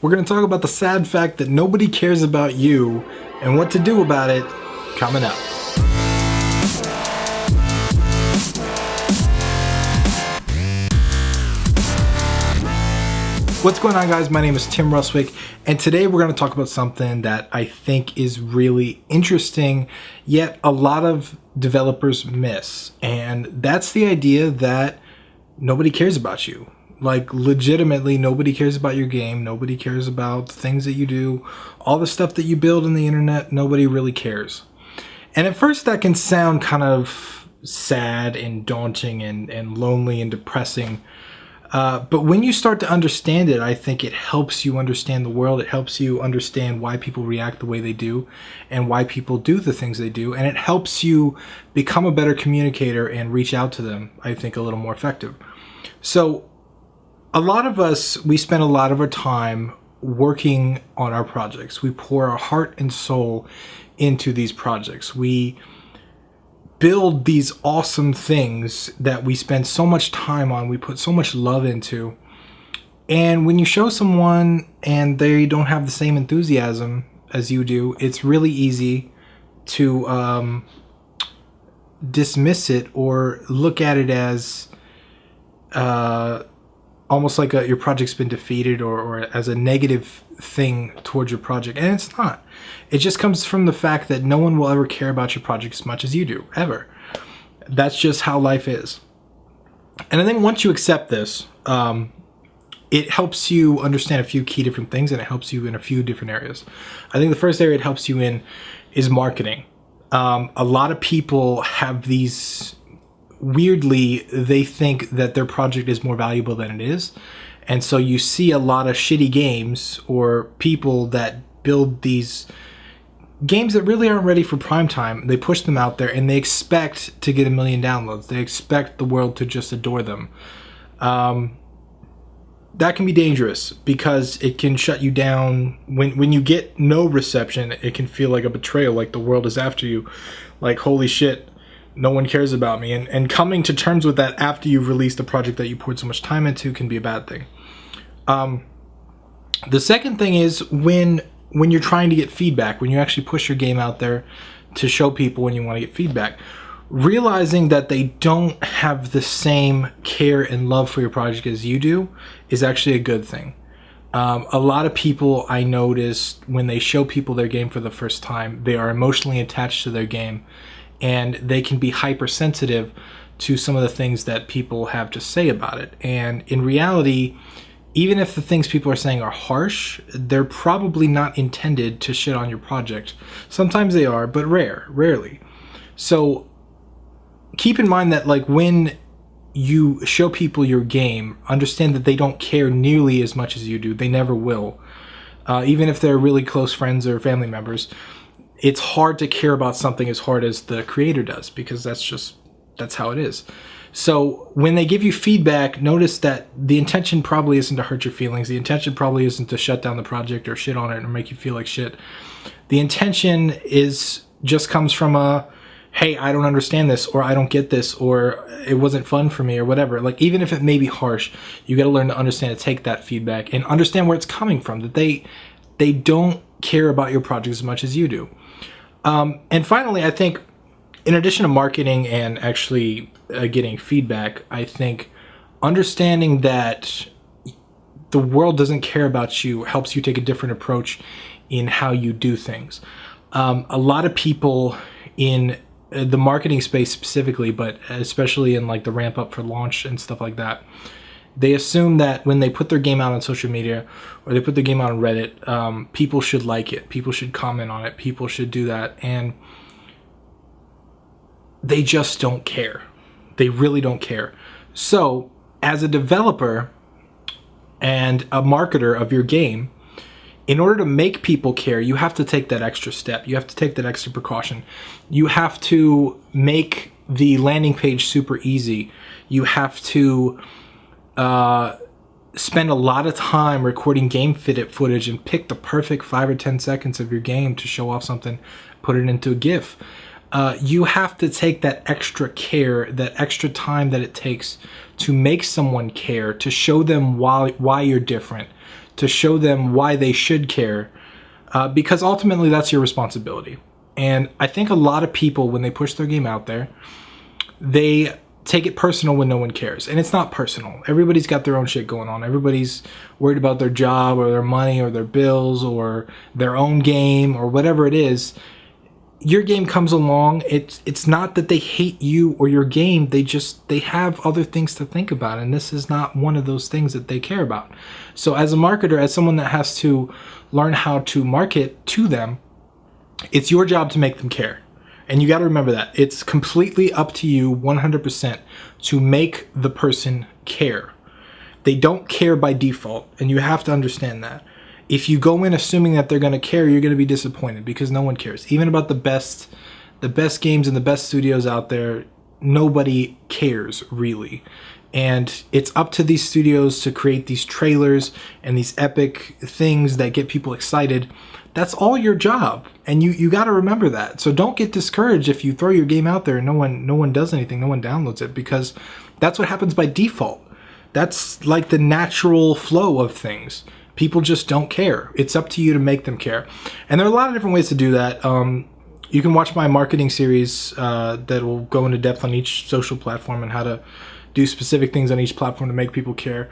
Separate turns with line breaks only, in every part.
We're going to talk about the sad fact that nobody cares about you and what to do about it coming up. What's going on, guys? My name is Tim Ruswick, and today we're going to talk about something that I think is really interesting, yet a lot of developers miss, and that's the idea that nobody cares about you. Like, legitimately, nobody cares about your game, nobody cares about the things that you do, all the stuff that you build on the internet, nobody really cares. And at first that can sound kind of sad and daunting and lonely and depressing. But when you start to understand it, I think it helps you understand the world. It helps you understand why people react the way they do and why people do the things they do. And it helps you become a better communicator and reach out to them, I think, a little more effective. So a lot of us, we spend a lot of our time working on our projects. We pour our heart and soul into these projects. We build these awesome things that we spend so much time on, we put so much love into. And when you show someone and they don't have the same enthusiasm as you do, it's really easy to dismiss it or look at it as almost like your project's been defeated or as a negative thing towards your project. And it's not. It just comes from the fact that no one will ever care about your project as much as you do, ever. That's just how life is. And I think once you accept this, it helps you understand a few key different things, and it helps you in a few different areas. I think the first area it helps you in is marketing. A lot of people have these, weirdly, they think that their project is more valuable than it is. And so you see a lot of shitty games or people that build these games that really aren't ready for prime time. They push them out there and they expect to get 1 million downloads. They expect the world to just adore them. That can be dangerous because it can shut you down. When you get no reception, it can feel like a betrayal, like the world is after you. Like, holy shit, no one cares about me. And coming to terms with that after you've released a project that you poured so much time into can be a bad thing. The second thing is when you're trying to get feedback, when you actually push your game out there to show people when you want to get feedback, realizing that they don't have the same care and love for your project as you do is actually a good thing. A lot of people I noticed when they show people their game for the first time, they are emotionally attached to their game and they can be hypersensitive to some of the things that people have to say about it. And in reality, even if the things people are saying are harsh, they're probably not intended to shit on your project. Sometimes they are, but rarely. So keep in mind that, like, when you show people your game, understand that they don't care nearly as much as you do. They never will. Even if they're really close friends or family members, it's hard to care about something as hard as the creator does, because that's how it is. So when they give you feedback, notice that the intention probably isn't to hurt your feelings. The intention probably isn't to shut down the project or shit on it or make you feel like shit. The intention just comes from hey, I don't understand this, or I don't get this, or it wasn't fun for me, or whatever. Like, even if it may be harsh, you got to learn to understand to take that feedback and understand where it's coming from, that they don't care about your project as much as you do. And finally, I think, in addition to marketing and actually getting feedback, I think understanding that the world doesn't care about you helps you take a different approach in how you do things. A lot of people in the marketing space specifically, but especially in like the ramp up for launch and stuff like that, they assume that when they put their game out on social media or they put their game out on Reddit, people should like it, people should comment on it, people should do that, and they just don't care. They really don't care. So, as a developer and a marketer of your game, in order to make people care, you have to take that extra step. You have to take that extra precaution. You have to make the landing page super easy. You have to spend a lot of time recording game footage and pick the perfect 5 or 10 seconds of your game to show off something, put it into a GIF. You have to take that extra care, that extra time that it takes to make someone care, to show them why you're different, to show them why they should care, because ultimately that's your responsibility. And I think a lot of people, when they push their game out there, they take it personal when no one cares. And it's not personal. Everybody's got their own shit going on. Everybody's worried about their job or their money or their bills or their own game or whatever it is. Your game comes along. It's not that they hate you or your game. They have other things to think about. And this is not one of those things that they care about. So as a marketer, as someone that has to learn how to market to them, it's your job to make them care. And you got to remember that. It's completely up to you 100% to make the person care. They don't care by default, and you have to understand that. If you go in assuming that they're going to care, you're going to be disappointed because no one cares. Even about the best games and the best studios out there, nobody cares really. And it's up to these studios to create these trailers and these epic things that get people excited. That's all your job, and you got to remember that. So don't get discouraged if you throw your game out there and no one does anything, no one downloads it, because that's what happens by default. That's like the natural flow of things. People just don't care. It's up to you to make them care. And there are a lot of different ways to do that. You can watch my marketing series that will go into depth on each social platform and how to do specific things on each platform to make people care.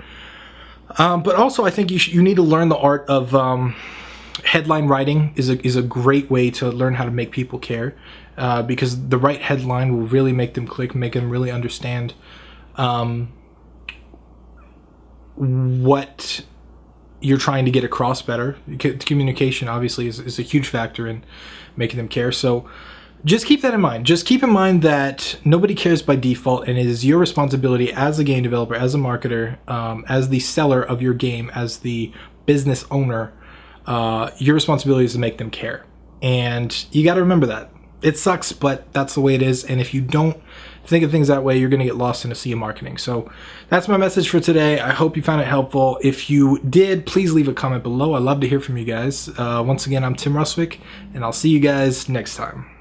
But also, I think you need to learn the art of headline writing is a great way to learn how to make people care, because the right headline will really make them click, make them really understand what you're trying to get across better. Communication obviously is a huge factor in making them care. So just keep that in mind. Just keep in mind that nobody cares by default, and it is your responsibility as a game developer, as a marketer, as the seller of your game, as the business owner. Your responsibility is to make them care. And you got to remember that. It sucks, but that's the way it is. And if you don't think of things that way, you're going to get lost in a sea of marketing. So that's my message for today. I hope you found it helpful. If you did, please leave a comment below. I'd love to hear from you guys. Once again, I'm Tim Ruswick, and I'll see you guys next time.